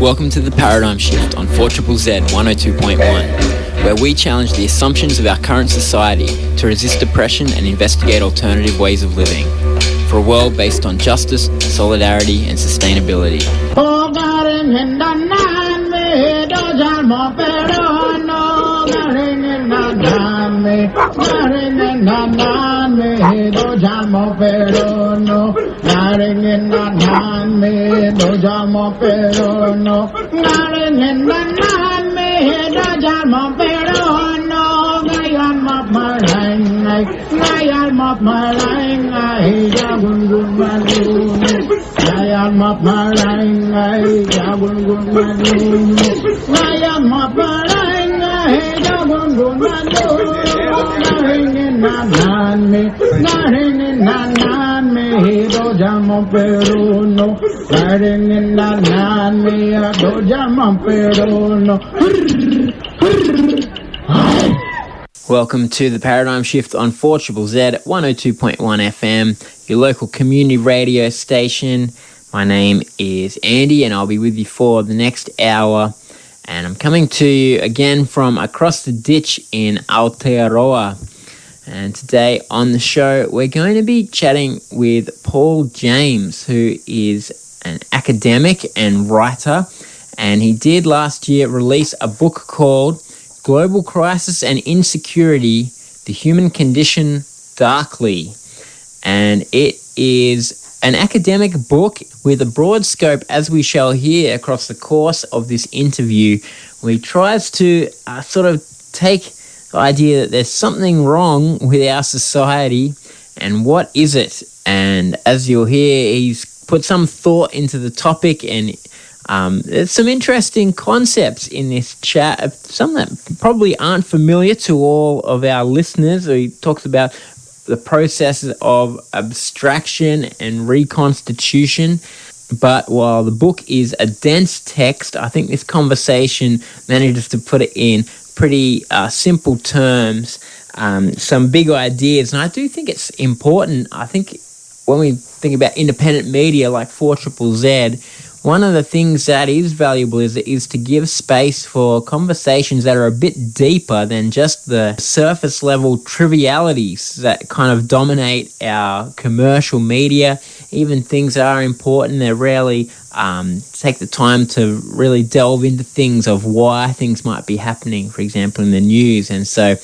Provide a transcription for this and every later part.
Welcome to The Paradigm Shift on 4ZZZ 102.1, where we challenge the assumptions of our current society to resist oppression and investigate alternative ways of living, for a world based on justice, solidarity and sustainability. Welcome to The Paradigm Shift on 4ZZZ 102.1 FM, your local community radio station. My name is Andy and I'll be with you for the next hour. And I'm coming to you again from across the ditch in Aotearoa. And today on the show, we're going to be chatting with Paul James, who is an academic and writer. And he did last year release a book called Global Crisis and Insecurity, The Human Condition Darkly. And it is an academic book with a broad scope, as we shall hear across the course of this interview, where he tries to sort of take the idea that there's something wrong with our society, and what is it? And as you'll hear, he's put some thought into the topic, and there's some interesting concepts in this chat, some that probably aren't familiar to all of our listeners. He talks about the processes of abstraction and reconstitution. But while the book is a dense text, I think this conversation manages to put it in pretty simple terms, some big ideas. And I do think it's important. I think when we think about independent media like 4ZZZ, one of the things that is valuable is to give space for conversations that are a bit deeper than just the surface level trivialities that kind of dominate our commercial media. Even things that are important, they rarely take the time to really delve into things of why things might be happening, for example, in the news. And so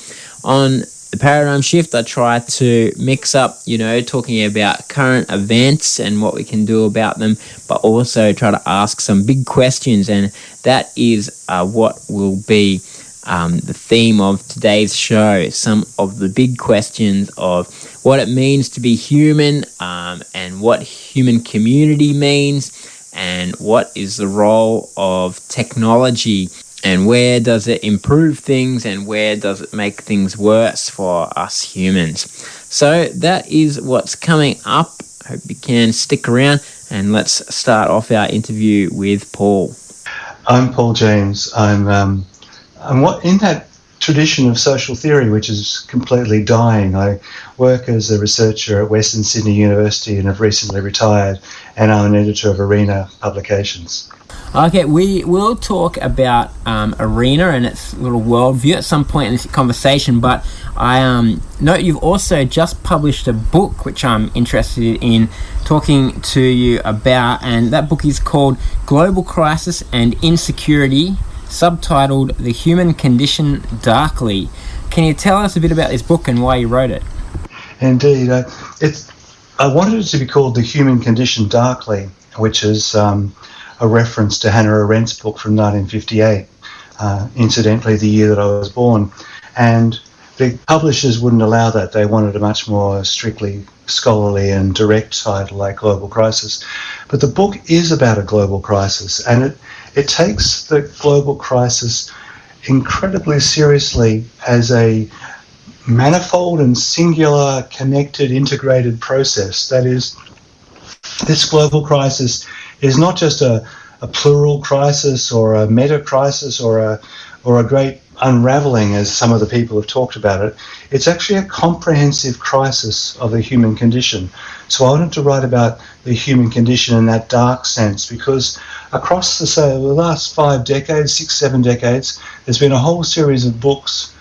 on The Paradigm Shift, I try to mix up, talking about current events and what we can do about them, but also try to ask some big questions. And that is what will be the theme of today's show, some of the big questions of what it means to be human, and what human community means, and what is the role of technology, and where does it improve things and where does it make things worse for us humans. So that is what's coming up. Hope you can stick around, and let's start off our interview with Paul. I'm Paul James. I'm in that tradition of social theory which is completely dying. I work as a researcher at Western Sydney University and have recently retired, and I'm an editor of Arena Publications. Okay, we will talk about Arena and its little worldview at some point in this conversation, but I note you've also just published a book which I'm interested in talking to you about, and that book is called Global Crisis and Insecurity, subtitled The Human Condition Darkly. Can you tell us a bit about this book and why you wrote it? Indeed. I wanted it to be called The Human Condition Darkly, which is a reference to Hannah Arendt's book from 1958, incidentally the year that I was born. And the publishers wouldn't allow that. They wanted a much more strictly scholarly and direct title like Global Crisis. But the book is about a global crisis, and it takes the global crisis incredibly seriously as a manifold and singular, connected, integrated process. That is, this global crisis is not just a plural crisis or a meta crisis or a great unraveling, as some of the people have talked about it, it's actually a comprehensive crisis of the human condition. So I wanted to write about the human condition in that dark sense, because across the last 5 decades, 6, 7 decades, there's been a whole series of books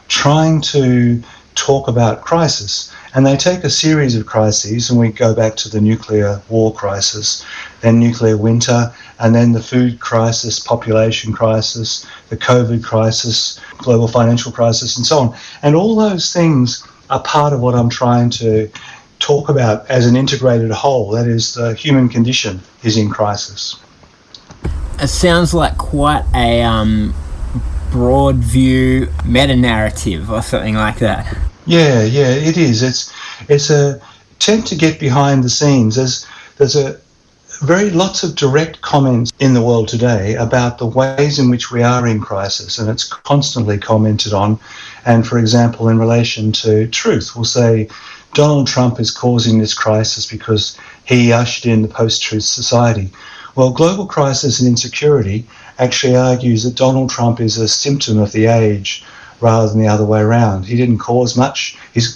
trying to talk about crisis. And they take a series of crises, and we go back to the nuclear war crisis, then nuclear winter, and then the food crisis, population crisis, the COVID crisis, global financial crisis, and so on. And all those things are part of what I'm trying to talk about as an integrated whole. That is, the human condition is in crisis. It sounds like quite a broad view meta-narrative or something like that. Yeah, it is. It's a attempt to get behind the scenes. There's lots of direct comments in the world today about the ways in which we are in crisis, and it's constantly commented on. And for example, in relation to truth, we'll say Donald Trump is causing this crisis because he ushered in the post-truth society. Well, global crisis and insecurity actually argues that Donald Trump is a symptom of the age rather than the other way around. He didn't cause much. He's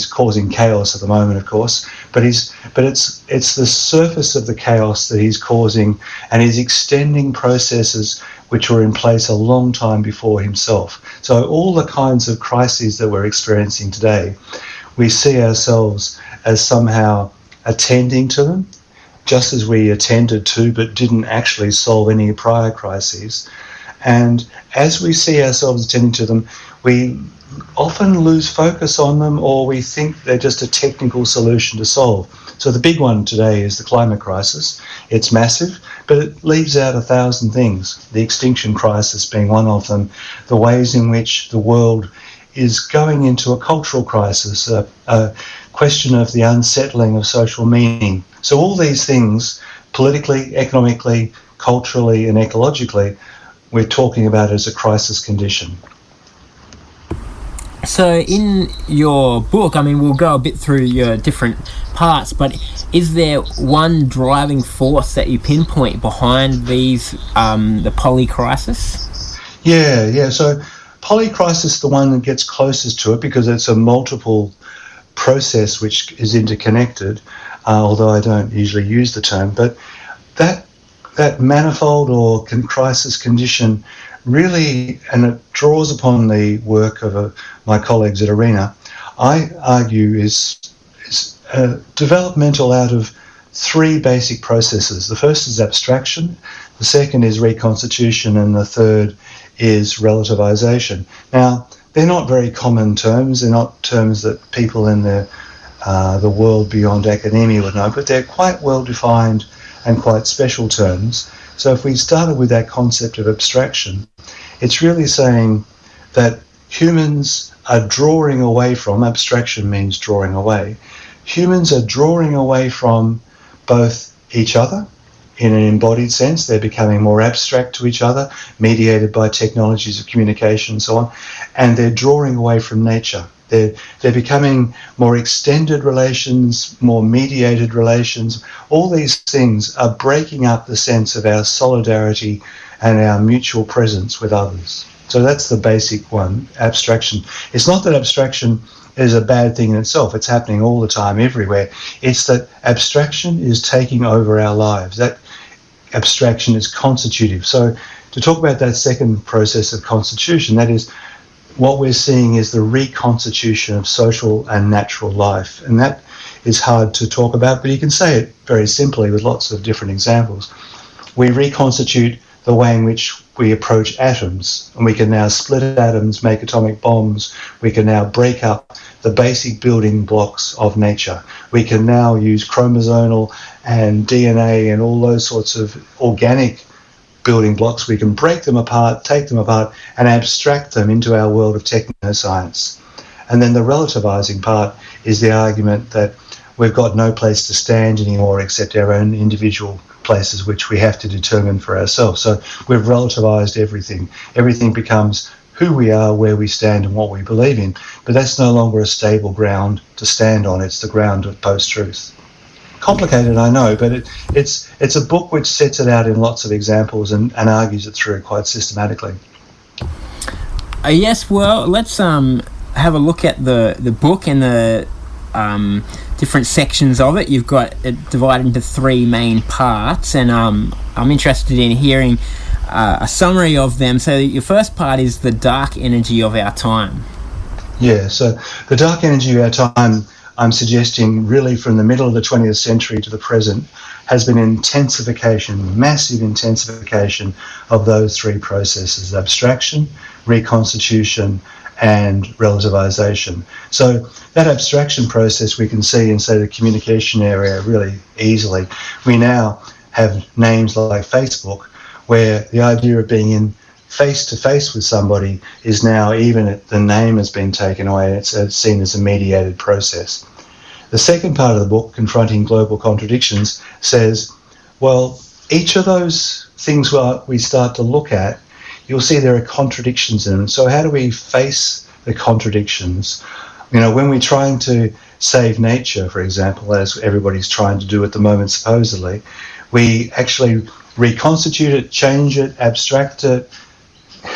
causing chaos at the moment, of course, but it's the surface of the chaos that he's causing, and he's extending processes which were in place a long time before himself. So all the kinds of crises that we're experiencing today, we see ourselves as somehow attending to them, just as we attended to but didn't actually solve any prior crises. And as we see ourselves attending to them, we often lose focus on them, or we think they're just a technical solution to solve. So the big one today is the climate crisis. It's massive, but it leaves out 1,000 things, the extinction crisis being one of them, the ways in which the world is going into a cultural crisis, a question of the unsettling of social meaning. So all these things, politically, economically, culturally, and ecologically, we're talking about as a crisis condition. So in your book, we'll go a bit through your different parts, but is there one driving force that you pinpoint behind these, the polycrisis? Yeah. So polycrisis is the one that gets closest to it because it's a multiple process which is interconnected, although I don't usually use the term. But that manifold or crisis condition really, and it draws upon the work of my colleagues at ARENA, I argue is developmental out of 3 basic processes. The first is abstraction, the second is reconstitution, and the third is relativization. Now, they're not very common terms. They're not terms that people in the world beyond academia would know, but they're quite well defined and quite special terms. So if we started with that concept of abstraction, it's really saying that humans are drawing away from, abstraction means drawing away, humans are drawing away from both each other in an embodied sense. They're becoming more abstract to each other, mediated by technologies of communication and so on, and they're drawing away from nature. They're becoming more extended relations, more mediated relations. All these things are breaking up the sense of our solidarity and our mutual presence with others. So that's the basic one, abstraction. It's not that abstraction is a bad thing in itself. It's happening all the time, everywhere. It's that abstraction is taking over our lives. That abstraction is constitutive. So to talk about that second process of constitution, that is, what we're seeing is the reconstitution of social and natural life. And that is hard to talk about, but you can say it very simply with lots of different examples. We reconstitute the way in which we approach atoms, and we can now split atoms, make atomic bombs. We can now break up the basic building blocks of nature. We can now use chromosomal and DNA and all those sorts of organic building blocks. We can break them apart, take them apart, and abstract them into our world of technoscience. And then the relativizing part is the argument that we've got no place to stand anymore except our own individual places, which we have to determine for ourselves. So we've relativized everything. Everything becomes who we are, where we stand, and what we believe in. But that's no longer a stable ground to stand on. It's the ground of post-truth. Complicated, I know, but it's a book which sets it out in lots of examples and argues it through quite systematically. Yes, well, let's have a look at the book and the different sections of it. You've got it divided into three main parts, and I'm interested in hearing a summary of them. So your first part is the dark energy of our time. Yeah, so the dark energy of our time, I'm suggesting really from the middle of the 20th century to the present, has been intensification, massive intensification of those three processes: abstraction, reconstitution, and relativization. So that abstraction process we can see in, say, the communication area really easily. We now have names like Facebook, where the idea of being in face-to-face with somebody is now, even the name has been taken away, it's seen as a mediated process. The second part of the book, Confronting Global Contradictions, says, well, each of those things we start to look at, you'll see there are contradictions in them. So how do we face the contradictions? When we're trying to save nature, for example, as everybody's trying to do at the moment supposedly, we actually reconstitute it, change it, abstract it,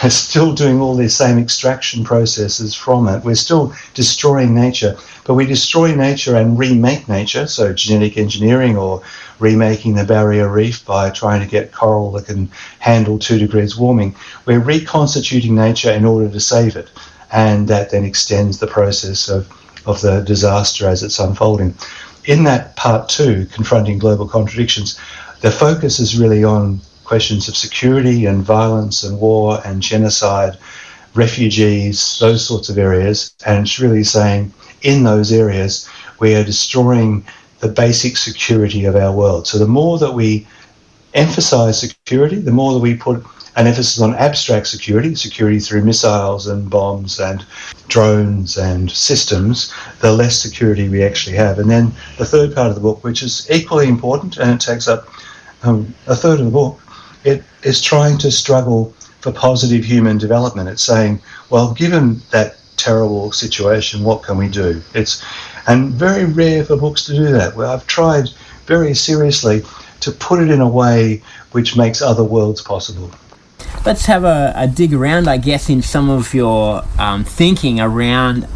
still doing all these same extraction processes from it. We're still destroying nature, but we destroy nature and remake nature, so genetic engineering or remaking the barrier reef by trying to get coral that can handle 2 degrees warming. We're reconstituting nature in order to save it, and that then extends the process of the disaster as it's unfolding. In that part 2, Confronting Global Contradictions, the focus is really on questions of security and violence and war and genocide, refugees, those sorts of areas. And it's really saying in those areas we are destroying the basic security of our world. So the more that we emphasize security, the more that we put an emphasis on abstract security, security through missiles and bombs and drones and systems, the less security we actually have. And then the third part of the book, which is equally important, and it takes up a third of the book, it is trying to struggle for positive human development. It's saying, well, given that terrible situation, what can we do? And very rare for books to do that. Well, I've tried very seriously to put it in a way which makes other worlds possible. Let's have a dig around, I guess, in some of your thinking around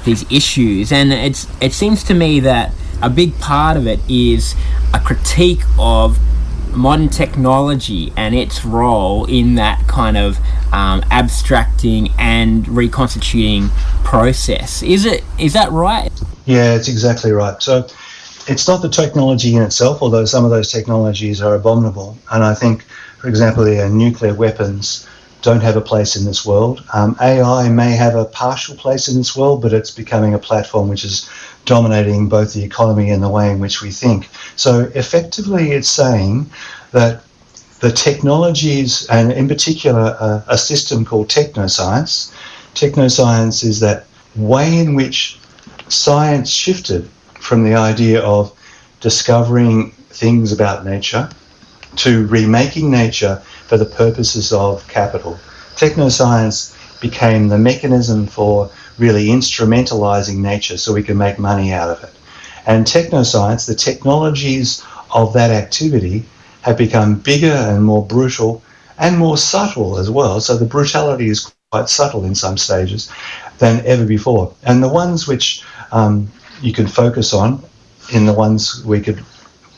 these issues. And it seems to me that a big part of it is a critique of modern technology and its role in that kind of abstracting and reconstituting process. Is that right? Yeah, it's exactly right. So it's not the technology in itself, although some of those technologies are abominable. And I think, for example, the nuclear weapons don't have a place in this world. AI may have a partial place in this world, but it's becoming a platform which is dominating both the economy and the way in which we think. So effectively it's saying that the technologies, and in particular a system called technoscience is that way in which science shifted from the idea of discovering things about nature to remaking nature for the purposes of capital. Technoscience became the mechanism for really instrumentalizing nature so we can make money out of it. And technoscience, the technologies of that activity, have become bigger and more brutal and more subtle as well. So the brutality is quite subtle in some stages than ever before. And the ones which you can focus on, in the ones we could,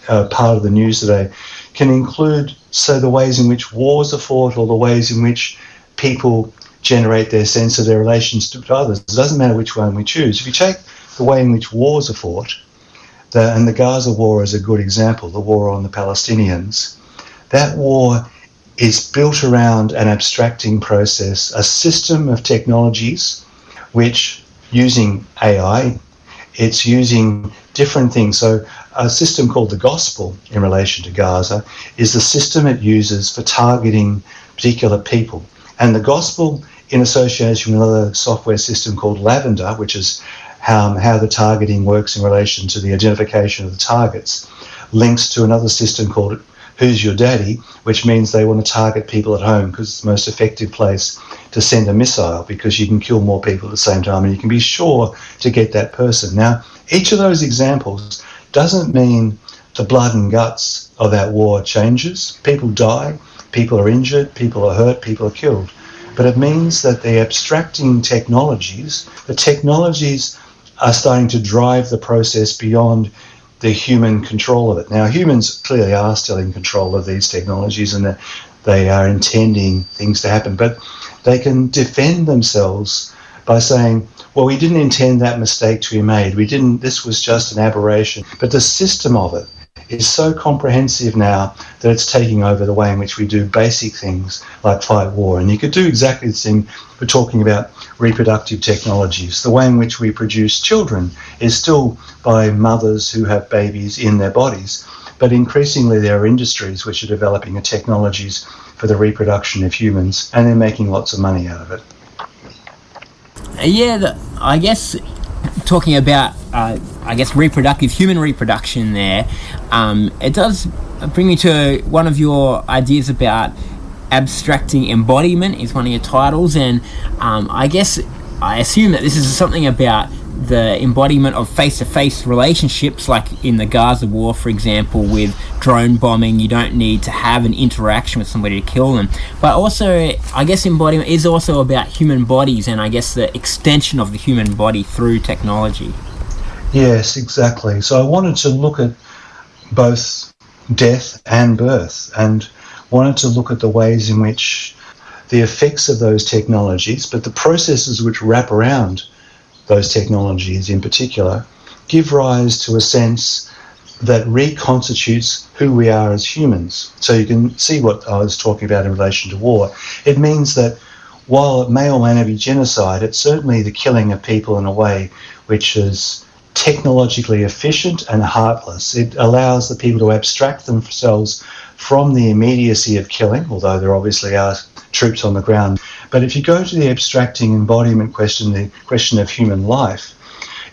part of the news today, can include, so the ways in which wars are fought or the ways in which people generate their sense of their relations to others. It doesn't matter which one we choose. If you take the way in which wars are fought, and the Gaza war is a good example, the war on the Palestinians, that war is built around an abstracting process, a system of technologies which, using AI, it's using different things. So a system called the Gospel in relation to Gaza is the system it uses for targeting particular people. And the Gospel, in association with another software system called Lavender, which is how the targeting works in relation to the identification of the targets, links to another system called Who's Your Daddy, which means they want to target people at home because it's the most effective place to send a missile, because you can kill more people at the same time and you can be sure to get that person. Now, each of those examples doesn't mean the blood and guts of that war changes. People die, people are injured, people are hurt, people are killed. but it means that the abstracting technologies, the technologies are starting to drive the process beyond the human control of it. Now, humans clearly are still in control of these technologies, and they are intending things to happen, but they can defend themselves by saying, well, we didn't intend that mistake to be made. This was just an aberration. But the system of it is so comprehensive now that it's taking over the way in which we do basic things like fight war. And you could do exactly the same. We're talking about reproductive technologies. The way in which we produce children is still by mothers who have babies in their bodies. But increasingly there are industries which are developing the technologies for the reproduction of humans, and they're making lots of money out of it. Yeah, I guess talking about, human reproduction there, it does bring me to one of your ideas about abstracting embodiment is one of your titles, and I assume that this is something about the embodiment of face-to-face relationships, like in the Gaza war, for example, with drone bombing. You don't need to have an interaction with somebody to kill them. But also, I guess embodiment is also about human bodies, and I guess the extension of the human body through technology. Yes, exactly. So I wanted to look at both death and birth, and wanted to look at the ways in which the effects of those technologies, but the processes which wrap around those technologies in particular, give rise to a sense that reconstitutes who we are as humans. So you can see what I was talking about in relation to war. It means that while it may or may not be genocide, it's certainly the killing of people in a way which is technologically efficient and heartless. It allows the people to abstract themselves from the immediacy of killing, although there obviously are troops on the ground. But if you go to the abstracting embodiment question, the question of human life,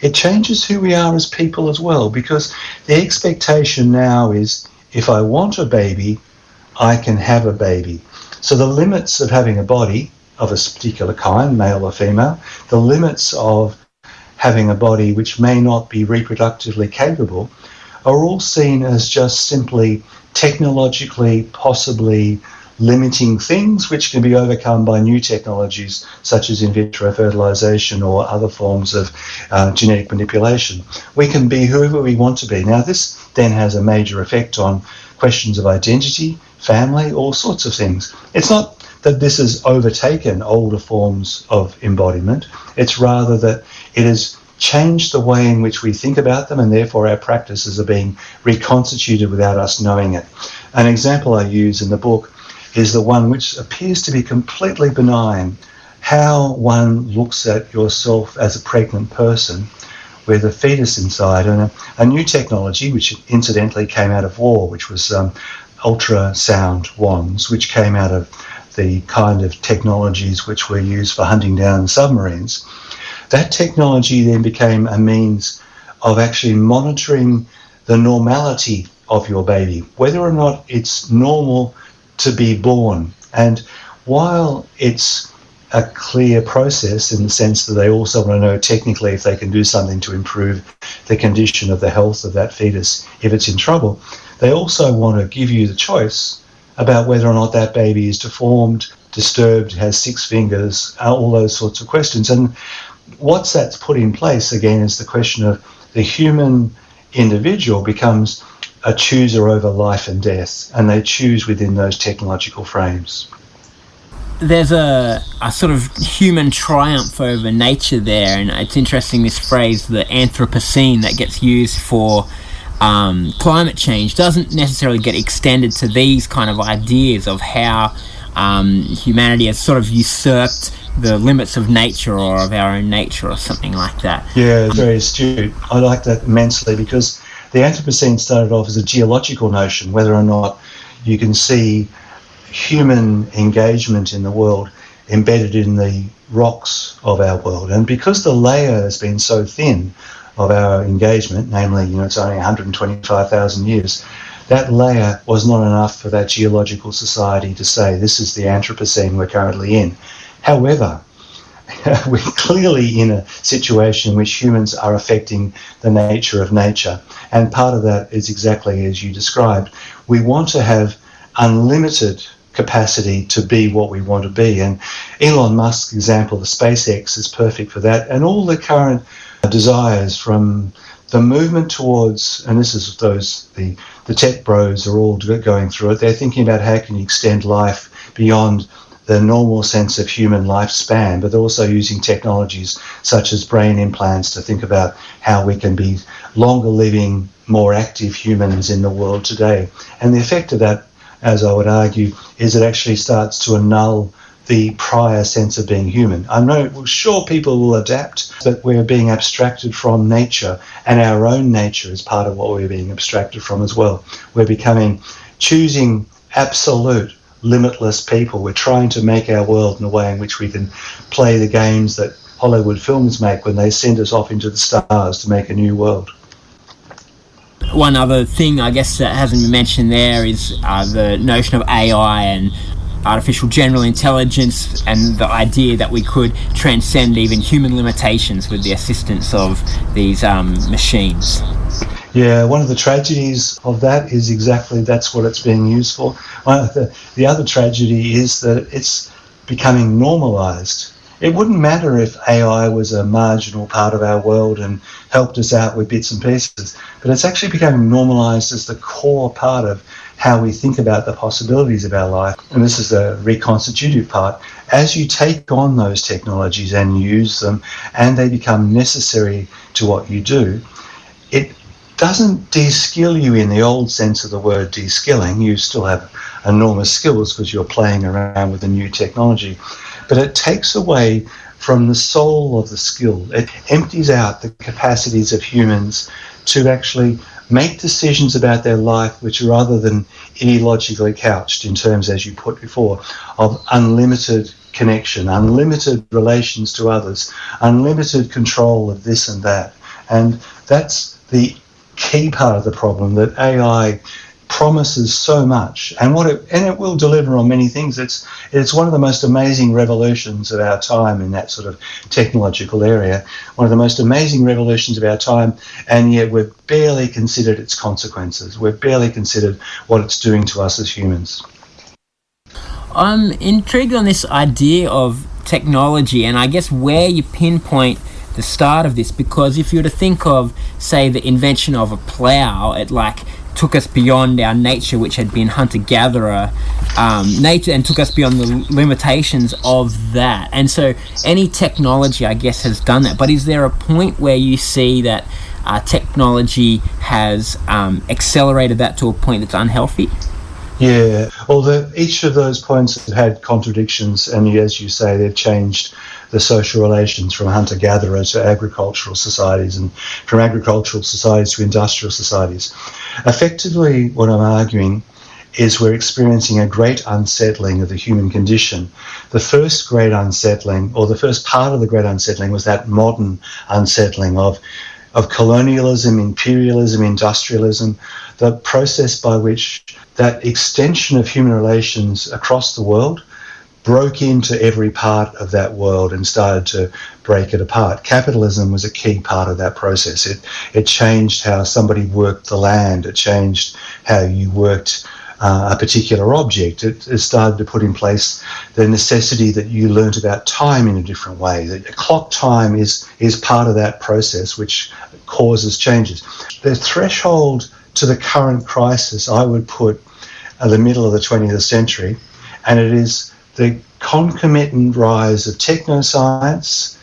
it changes who we are as people as well, because the expectation now is, if I want a baby, I can have a baby. So the limits of having a body of a particular kind, male or female, the limits of having a body which may not be reproductively capable, are all seen as just simply technologically possibly limiting things which can be overcome by new technologies such as in vitro fertilization or other forms of genetic manipulation. We can be whoever we want to be. Now, this then has a major effect on questions of identity, family, all sorts of things. It's not that this has overtaken older forms of embodiment. It's rather that it has changed the way in which we think about them, and therefore our practices are being reconstituted without us knowing it. An example I use in the book is the one which appears to be completely benign, how one looks at yourself as a pregnant person with a fetus inside, and a new technology which incidentally came out of war, which was ultrasound wands, which came out of the kind of technologies which were used for hunting down submarines. That technology then became a means of actually monitoring the normality of your baby, whether or not it's normal to be born. And while it's a clear process in the sense that they also want to know technically if they can do something to improve the condition of the health of that fetus if it's in trouble, they also want to give you the choice about whether or not that baby is deformed, disturbed, has 6 fingers, all those sorts of questions. And once that's put in place, again, is the question of the human individual becomes a chooser over life and death, and they choose within those technological frames. There's a sort of human triumph over nature there, and it's interesting, this phrase, the Anthropocene, that gets used for climate change doesn't necessarily get extended to these kind of ideas of how humanity has sort of usurped the limits of nature or of our own nature or something like that. Yeah, very astute. I like that immensely, because the Anthropocene started off as a geological notion, whether or not you can see human engagement in the world embedded in the rocks of our world. And because the layer has been so thin of our engagement, namely, it's only 125,000 years, that layer was not enough for that geological society to say, this is the Anthropocene we're currently in. However, we're clearly in a situation in which humans are affecting the nature of nature. And part of that is exactly as you described. We want to have unlimited capacity to be what we want to be. And Elon Musk's example of SpaceX is perfect for that. And all the current desires from the movement towards, and this is the tech bros are all going through it, they're thinking about how can you extend life beyond the normal sense of human lifespan, but they're also using technologies such as brain implants to think about how we can be longer living, more active humans in the world today. And the effect of that, as I would argue, is it actually starts to annul the prior sense of being human. I'm sure people will adapt, but we're being abstracted from nature, and our own nature is part of what we're being abstracted from as well. We're choosing absolute, limitless people. We're trying to make our world in a way in which we can play the games that Hollywood films make when they send us off into the stars to make a new world. One other thing, I guess, that hasn't been mentioned there is the notion of AI and artificial general intelligence, and the idea that we could transcend even human limitations with the assistance of these machines. Yeah, one of the tragedies of that is exactly that's what it's being used for. The other tragedy is that it's becoming normalised. It wouldn't matter if AI was a marginal part of our world and helped us out with bits and pieces, but it's actually becoming normalised as the core part of how we think about the possibilities of our life. And this is the reconstitutive part. As you take on those technologies and use them, and they become necessary to what you do, it doesn't de-skill you in the old sense of the word de-skilling. You still have enormous skills because you're playing around with the new technology. But it takes away from the soul of the skill. It empties out the capacities of humans to actually make decisions about their life which are other than ideologically couched in terms, as you put before, of unlimited connection, unlimited relations to others, unlimited control of this and that. And that's the key part of the problem, that AI promises so much, and it will deliver on many things. It's one of the most amazing revolutions of our time in that sort of technological area, one of the most amazing revolutions of our time, and yet we've barely considered its consequences. We've barely considered what it's doing to us as humans. I'm intrigued on this idea of technology, and I guess where you pinpoint the start of this, because if you were to think of, say, the invention of a plough, it took us beyond our nature, which had been hunter-gatherer nature, and took us beyond the limitations of that. And so any technology, I guess, has done that. But is there a point where you see that technology has accelerated that to a point that's unhealthy? Yeah, well, each of those points have had contradictions, and as you say, they've changed the social relations from hunter-gatherer to agricultural societies, and from agricultural societies to industrial societies. Effectively, what I'm arguing is we're experiencing a great unsettling of the human condition. The first great unsettling, or the first part of the great unsettling, was that modern unsettling of colonialism, imperialism, industrialism, the process by which that extension of human relations across the world broke into every part of that world and started to break it apart. Capitalism was a key part of that process. It changed how somebody worked the land. It changed how you worked a particular object. It started to put in place the necessity that you learnt about time in a different way. That clock time is part of that process, which causes changes. The threshold to the current crisis, I would put at the middle of the 20th century, and it is the concomitant rise of technoscience,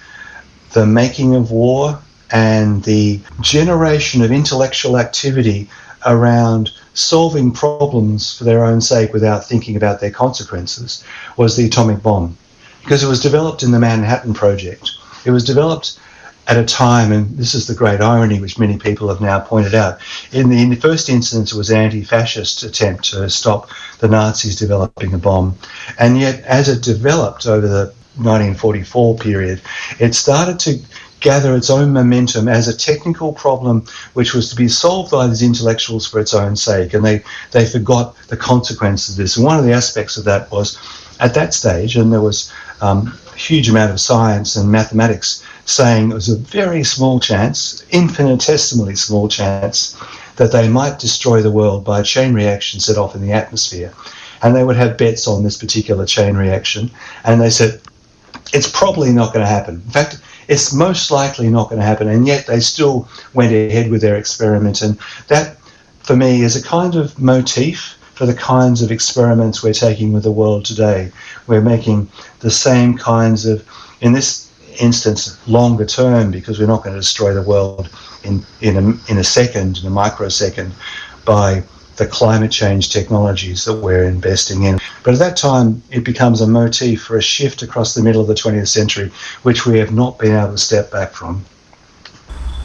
the making of war, and the generation of intellectual activity around solving problems for their own sake without thinking about their consequences, was the atomic bomb. Because it was developed in the Manhattan Project. It was developed at a time, and this is the great irony which many people have now pointed out, in the first instance it was an anti-fascist attempt to stop the Nazis developing a bomb, and yet as it developed over the 1944 period, it started to gather its own momentum as a technical problem which was to be solved by these intellectuals for its own sake, and they forgot the consequences of this. And one of the aspects of that was, at that stage, and there was a huge amount of science and mathematics saying it was a very small chance, infinitesimally small chance, that they might destroy the world by a chain reaction set off in the atmosphere. and they would have bets on this particular chain reaction, and they said, it's probably not going to happen. In fact, it's most likely not going to happen, and yet they still went ahead with their experiment. And that, for me, is a kind of motif for the kinds of experiments we're taking with the world today. We're making the same kinds of, in this instance, longer term, because we're not going to destroy the world in a second, in a microsecond, by the climate change technologies that we're investing in. But at that time, it becomes a motif for a shift across the middle of the 20th century, which we have not been able to step back from.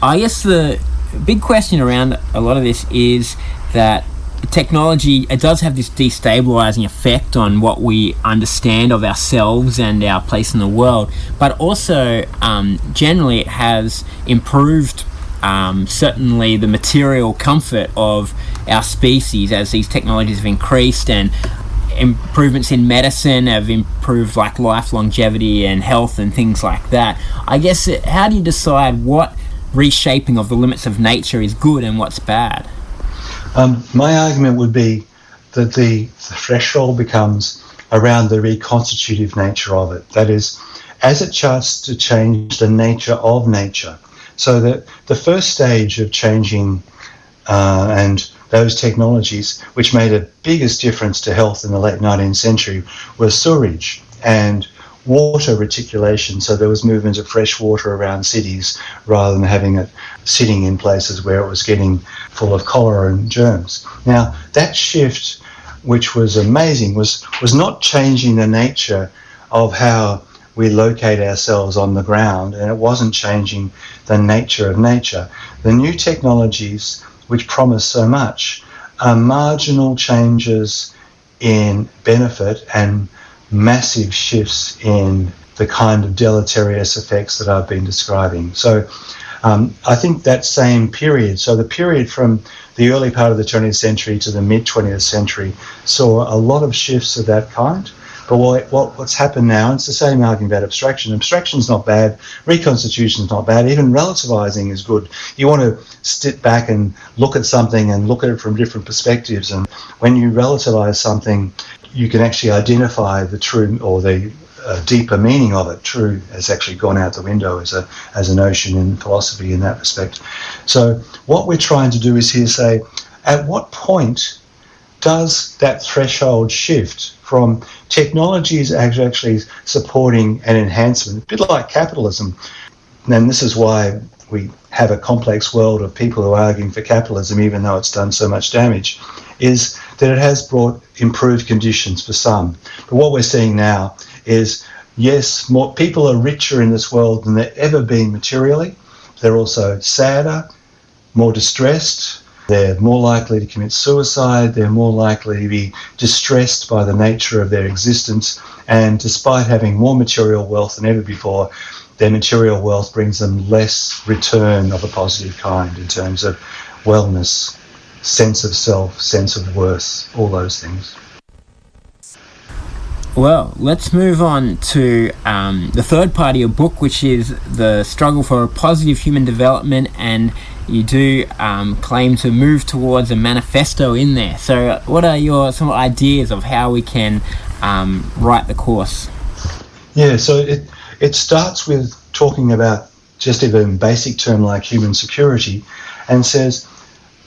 I guess the big question around a lot of this is that technology, it does have this destabilizing effect on what we understand of ourselves and our place in the world, but also generally it has improved certainly the material comfort of our species as these technologies have increased, and improvements in medicine have improved like life longevity and health and things like that. I guess, how do you decide what reshaping of the limits of nature is good and what's bad? My argument would be that the threshold becomes around the reconstitutive nature of it. That is, as it starts to change the nature of nature. So that the first stage of changing and those technologies which made a biggest difference to health in the late 19th century was sewerage and water reticulation. So there was movement of fresh water around cities rather than having it sitting in places where it was getting full of cholera and germs. Now, that shift, which was amazing, was not changing the nature of how we locate ourselves on the ground, and it wasn't changing the nature of nature. The new technologies, which promise so much, are marginal changes in benefit and massive shifts in the kind of deleterious effects that I've been describing. So I think that same period, so the period from the early part of the 20th century to the mid-20th century, saw a lot of shifts of that kind. But what's happened now, it's the same argument about abstraction. Abstraction's not bad, reconstitution's not bad, even relativizing is good. You want to sit back and look at something and look at it from different perspectives, and when you relativize something, you can actually identify the true or the deeper meaning of it. True has actually gone out the window as a notion in philosophy in that respect. So what we're trying to do is here say, at what point does that threshold shift from technologies actually supporting an enhancement, a bit like capitalism? And this is why we have a complex world of people who are arguing for capitalism, even though it's done so much damage, is that it has brought improved conditions for some. But what we're seeing now is, yes, more people are richer in this world than they've ever been materially. They're also sadder, more distressed. They're more likely to commit suicide. They're more likely to be distressed by the nature of their existence. And despite having more material wealth than ever before, their material wealth brings them less return of a positive kind in terms of wellness, sense of self, sense of worth, all those things. Well, let's move on to the third part of your book, which is the struggle for a positive human development, and you do claim to move towards a manifesto in there. So what are some ideas of how we can write the course? Yeah, so it starts with talking about just even a basic term like human security, and says,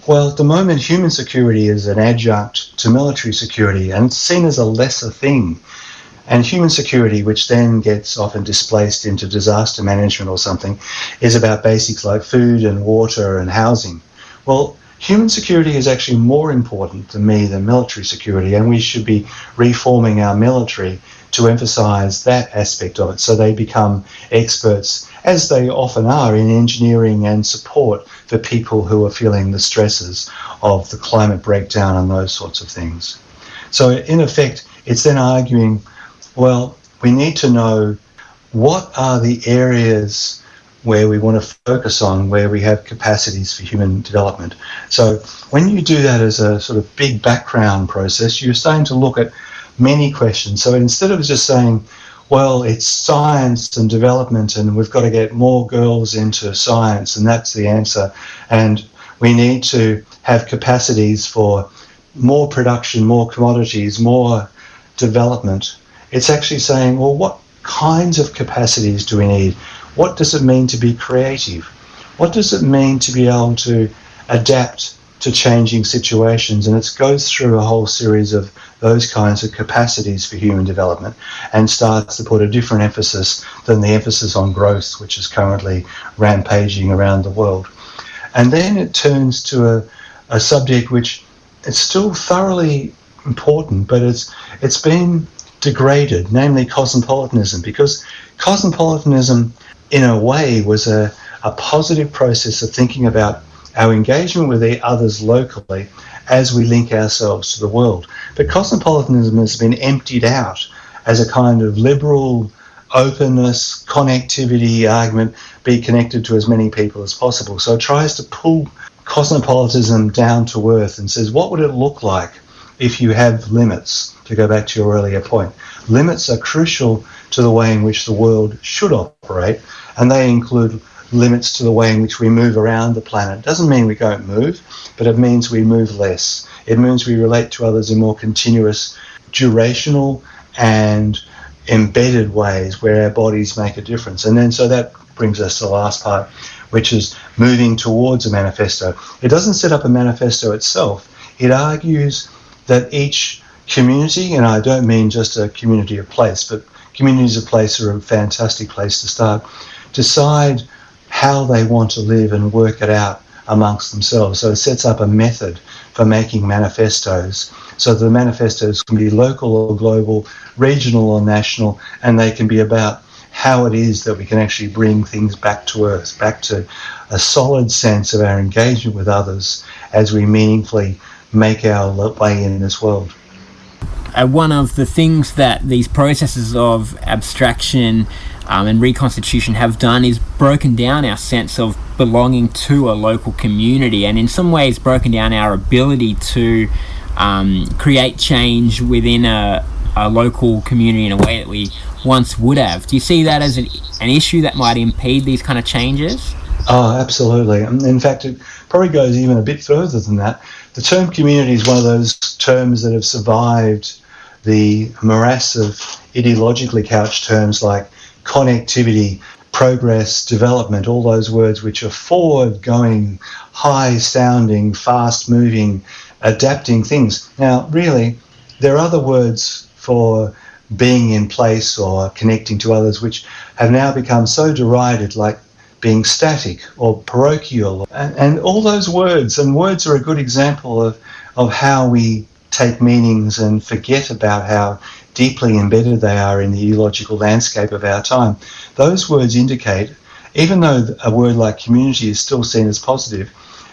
well, at the moment, human security is an adjunct to military security, and it's seen as a lesser thing. And human security, which then gets often displaced into disaster management or something, is about basics like food and water and housing. Well, human security is actually more important to me than military security, and we should be reforming our military to emphasize that aspect of it, so they become experts, as they often are, in engineering and support for people who are feeling the stresses of the climate breakdown and those sorts of things. So in effect, it's then arguing, well, we need to know what are the areas where we want to focus on, where we have capacities for human development. So when you do that as a sort of big background process, you're starting to look at many questions. So instead of just saying, well, it's science and development and we've got to get more girls into science and that's the answer, and we need to have capacities for more production, more commodities, more development. It's actually saying, well, what kinds of capacities do we need? What does it mean to be creative? What does it mean to be able to adapt to changing situations? And it goes through a whole series of those kinds of capacities for human development and starts to put a different emphasis than the emphasis on growth, which is currently rampaging around the world. And then it turns to a subject which is still thoroughly important, but it's been degraded, namely cosmopolitanism, because cosmopolitanism in a way was a positive process of thinking about our engagement with the others locally as we link ourselves to the world. But cosmopolitanism has been emptied out as a kind of liberal openness, connectivity argument, be connected to as many people as possible. So it tries to pull cosmopolitanism down to earth and says, what would it look like if you have limits? To go back to your earlier point, limits are crucial to the way in which the world should operate, and they include limits to the way in which we move around the planet. It doesn't mean we don't move, but it means we move less. It means we relate to others in more continuous, durational and embedded ways where our bodies make a difference. And then so that brings us to the last part, which is moving towards a manifesto. It doesn't set up a manifesto itself. It argues that each community, and I don't mean just a community of place, but communities of place are a fantastic place to start, decide how they want to live and work it out amongst themselves. So it sets up a method for making manifestos, so the manifestos can be local or global, regional or national, and they can be about how it is that we can actually bring things back to earth, back to a solid sense of our engagement with others as we meaningfully make our way in this world. One of the things that these processes of abstraction and reconstitution have done is broken down our sense of belonging to a local community, and in some ways broken down our ability to create change within a local community in a way that we once would have. Do you see that as an issue that might impede these kind of changes? Oh, absolutely. In fact, it probably goes even a bit further than that. The term community is one of those terms that have survived the morass of ideologically couched terms like connectivity, progress, development, all those words which are forward-going, high-sounding, fast-moving, adapting things. Now, really, there are other words for being in place or connecting to others which have now become so derided, like being static or parochial, and all those words. And words are a good example of how we take meanings and forget about how deeply embedded they are in the ideological landscape of our time. Those words indicate, even though a word like community is still seen as positive,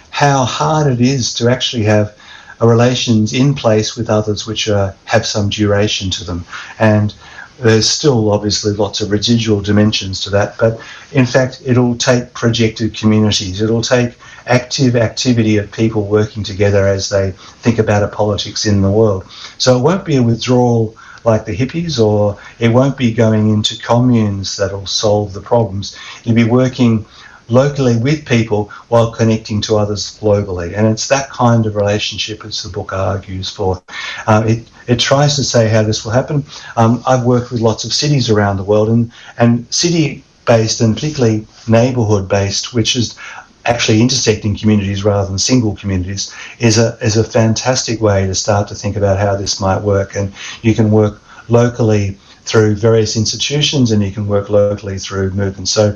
how hard it is to actually have relations in place with others which have some duration to them. And there's still obviously lots of residual dimensions to that, but in fact it'll take projected communities, it'll take active activity of people working together as they think about a politics in the world. So it won't be a withdrawal like the hippies, or it won't be going into communes that'll solve the problems. It'll be working locally with people while connecting to others globally. And it's that kind of relationship as the book argues for. It tries to say how this will happen. I've worked with lots of cities around the world, and city-based and particularly neighbourhood-based, which is actually intersecting communities rather than single communities, is a fantastic way to start to think about how this might work. And you can work locally through various institutions, and you can work locally through movements. So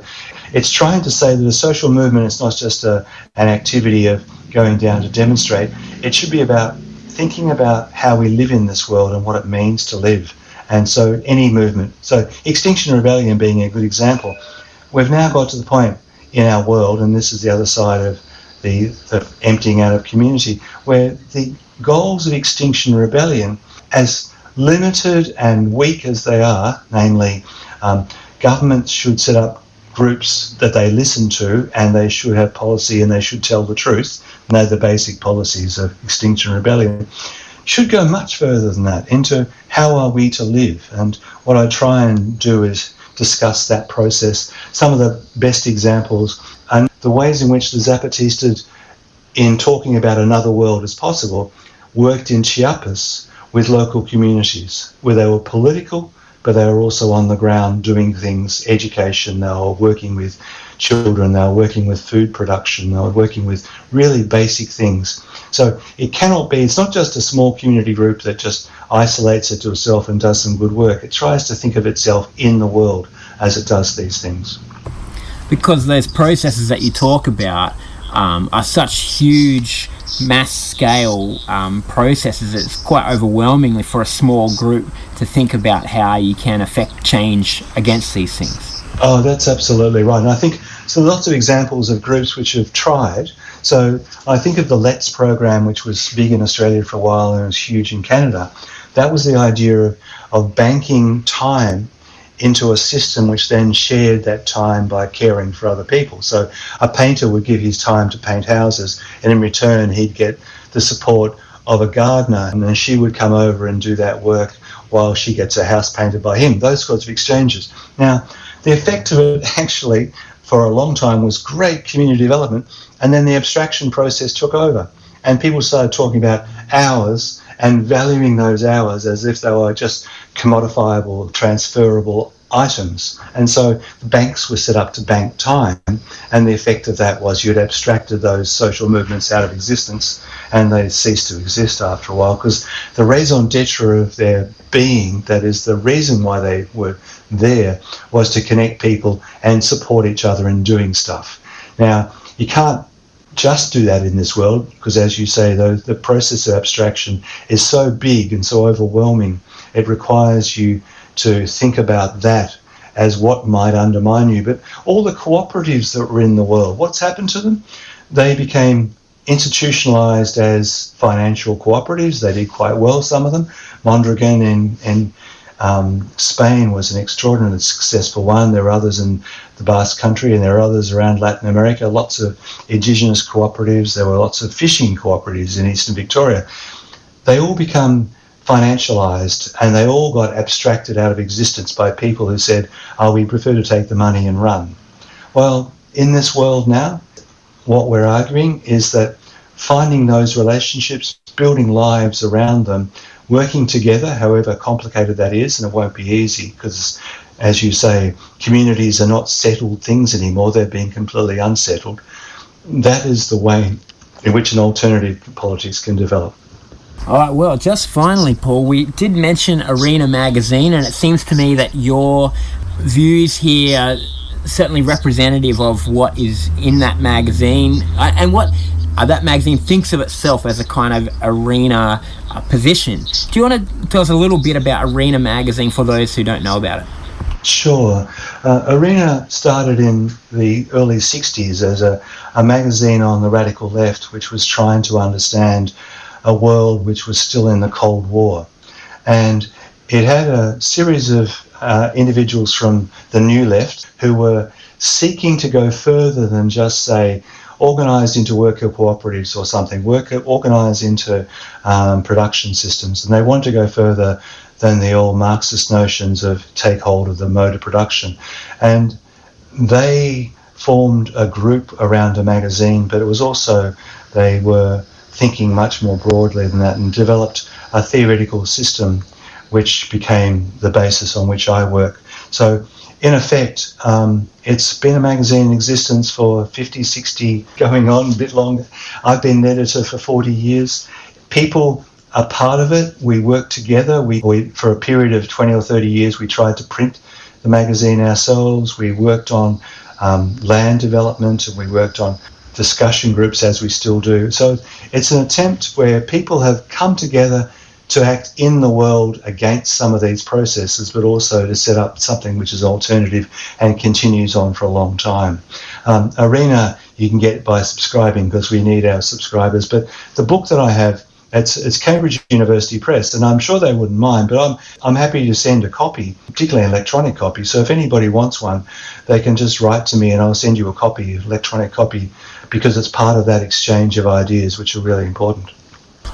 it's trying to say that a social movement is not just an activity of going down to demonstrate. It should be about thinking about how we live in this world and what it means to live. And so any movement, so Extinction Rebellion being a good example, we've now got to the point in our world, and this is the other side of the emptying out of community, where the goals of Extinction Rebellion, as limited and weak as they are, namely governments should set up groups that they listen to, and they should have policy, and they should tell the truth, know the basic policies of Extinction Rebellion, should go much further than that into how are we to live. And what I try and do is discuss that process. Some of the best examples and the ways in which the Zapatistas, in talking about another world as possible, worked in Chiapas with local communities where they were political, but they were also on the ground doing things, education, they were working with children, they were working with food production, they were working with really basic things. So it cannot be, it's not just a small community group that just isolates it to itself and does some good work. It tries to think of itself in the world as it does these things. Because those processes that you talk about are such huge, mass-scale processes, it's quite overwhelmingly for a small group to think about how you can affect change against these things. Oh, that's absolutely right. And I think so lots of examples of groups which have tried. So I think of the Let's program, which was big in Australia for a while and was huge in Canada. That was the idea of banking time into a system which then shared that time by caring for other people. So a painter would give his time to paint houses, and in return he'd get the support of a gardener, and then she would come over and do that work while she gets a house painted by him, those sorts of exchanges. Now, the effect of it actually for a long time was great community development, and then the abstraction process took over, and people started talking about hours and valuing those hours as if they were just commodifiable, transferable items. And so the banks were set up to bank time, and the effect of that was you'd abstracted those social movements out of existence, and they ceased to exist after a while, because the raison d'etre of their being, that is the reason why they were there, was to connect people and support each other in doing stuff. Now, you can't just do that in this world, because as you say, the process of abstraction is so big and so overwhelming, it requires you to think about that as what might undermine you. But all the cooperatives that were in the world, what's happened to them? They became institutionalized as financial cooperatives. They did quite well, some of them. Mondragon in Spain was an extraordinarily successful one. There are others in the Basque Country, and there are others around Latin America, lots of indigenous cooperatives. There were lots of fishing cooperatives in Eastern Victoria. They all become financialized, and they all got abstracted out of existence by people who said, oh, we prefer to take the money and run. Well, in this world now, what we're arguing is that finding those relationships, building lives around them, working together, however complicated that is, and it won't be easy because, as you say, communities are not settled things anymore, they're being completely unsettled. That is the way in which an alternative politics can develop. All right, well, just finally, Paul, we did mention Arena magazine, and it seems to me that your views here are certainly representative of what is in that magazine and what that magazine thinks of itself as a kind of arena position. Do you want to tell us a little bit about Arena magazine for those who don't know about it? Sure. Arena started in the early 60s as a magazine on the radical left, which was trying to understand a world which was still in the Cold War. And it had a series of individuals from the New Left who were seeking to go further than just, say, organised into worker cooperatives or something, organised into production systems. And they wanted to go further than the old Marxist notions of take hold of the mode of production. And they formed a group around a magazine, but it was also, they were thinking much more broadly than that and developed a theoretical system which became the basis on which I work. So in effect, it's been a magazine in existence for 50, 60, going on a bit longer. I've been an editor for 40 years. People are part of it. We work together. We for a period of 20 or 30 years, we tried to print the magazine ourselves. We worked on land development, and we worked on discussion groups, as we still do. So it's an attempt where people have come together to act in the world against some of these processes, but also to set up something which is alternative and continues on for a long time. Arena you can get by subscribing, because we need our subscribers. But the book that I have, it's Cambridge University Press, and I'm sure they wouldn't mind, but I'm happy to send a copy, particularly an electronic copy. So if anybody wants one, they can just write to me and I'll send you a copy, electronic copy, because it's part of that exchange of ideas, which are really important.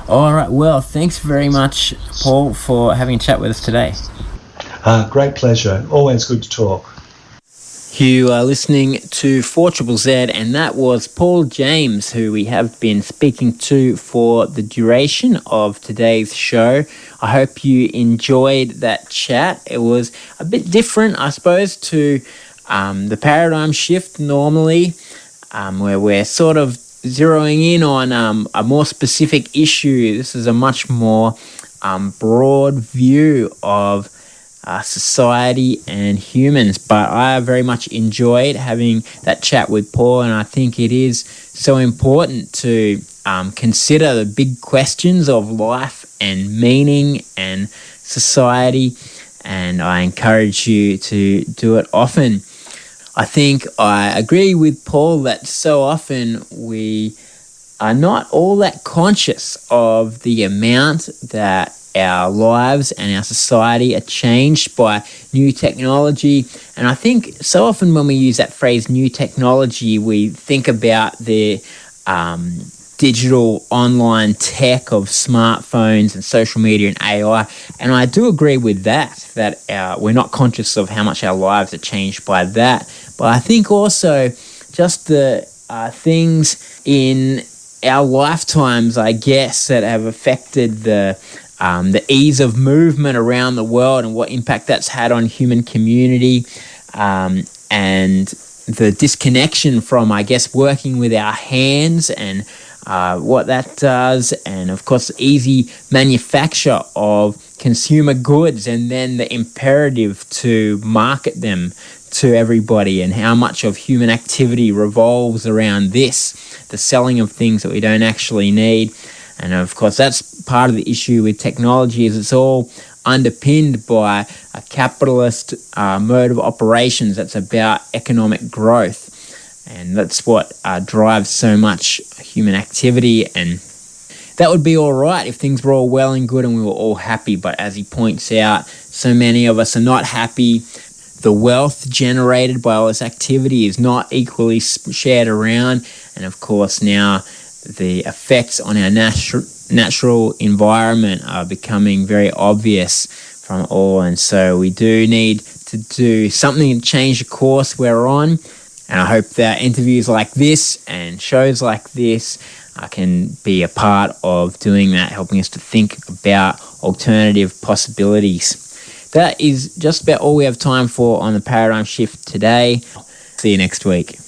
All right, well, thanks very much, Paul, for having a chat with us today. Great pleasure. Always good to talk. You are listening to 4ZZZ, and that was Paul James, who we have been speaking to for the duration of today's show. I hope you enjoyed that chat. It was a bit different, I suppose, to the paradigm shift normally, where we're sort of zeroing in on a more specific issue. This is a much more broad view of society and humans, but I very much enjoyed having that chat with Paul, and I think it is so important to consider the big questions of life and meaning and society, and I encourage you to do it often. I think I agree with Paul that so often we are not all that conscious of the amount that our lives and our society are changed by new technology. And I think so often when we use that phrase new technology, we think about the digital online tech of smartphones and social media and AI. And I do agree with that we're not conscious of how much our lives are changed by that. But I think also just the things in our lifetimes, I guess, that have affected the ease of movement around the world and what impact that's had on human community, and the disconnection from, I guess, working with our hands and what that does, and of course the easy manufacture of consumer goods and then the imperative to market them to everybody, and how much of human activity revolves around this, the selling of things that we don't actually need. And of course, that's part of the issue with technology, is it's all underpinned by a capitalist mode of operations that's about economic growth. And that's what drives so much human activity. And that would be all right if things were all well and good and we were all happy. But as he points out, so many of us are not happy. The wealth generated by all this activity is not equally shared around. And of course, now the effects on our natural environment are becoming very obvious from all. And so we do need to do something to change the course we're on. And I hope that interviews like this and shows like this can be a part of doing that, helping us to think about alternative possibilities. That is just about all we have time for on the Paradigm Shift today. See you next week.